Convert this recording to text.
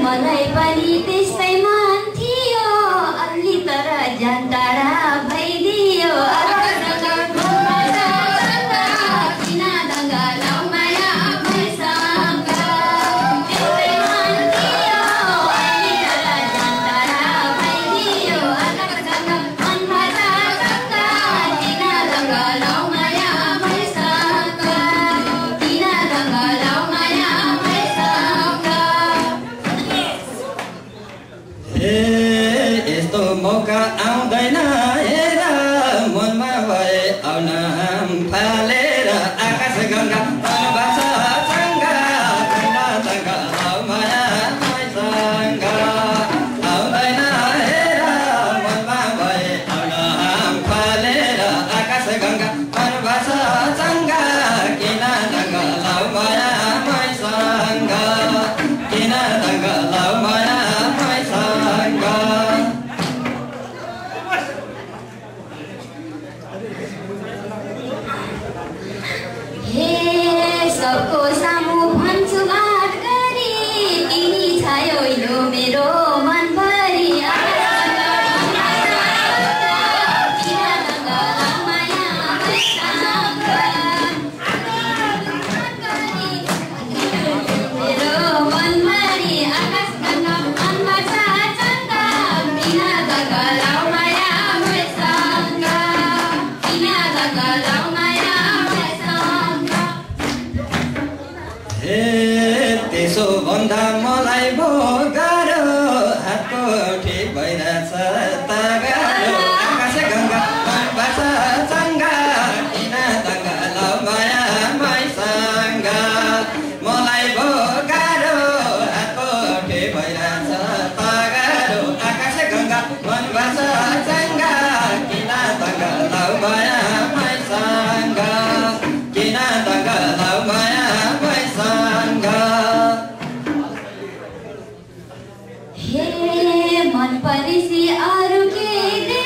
मलाई पनि त्यस्तै मन यस्तो मौका आउँदैन हेर मनमा भए आउन फालेर आकाश गङ्गा सँग माया मैसँग आउँदैन हेर मनमा भए आउन फालेर आकाश गङ्गा सँग किन दङ्गलाउ माया मैसँग किन दङ्गलाउ माया सबको सामु भन्छु बात गरी तिमी छायो यो मेरो मनभरि त्यसो भन्दा मलाई भो गाह्रो हातको ठिक भइरहेछ त गाह्रो आकाश गङ्गा सँग किन दङ्गलाउ माया मैसँग मलाई भो गाह्रो हातको ठिक भइरहेछ त गाह्रो आकाश गङ्गा सँग किन दङ्गलाउ माया मैसँग किन दङ्गलाउ माया हे मन परिसी अरु के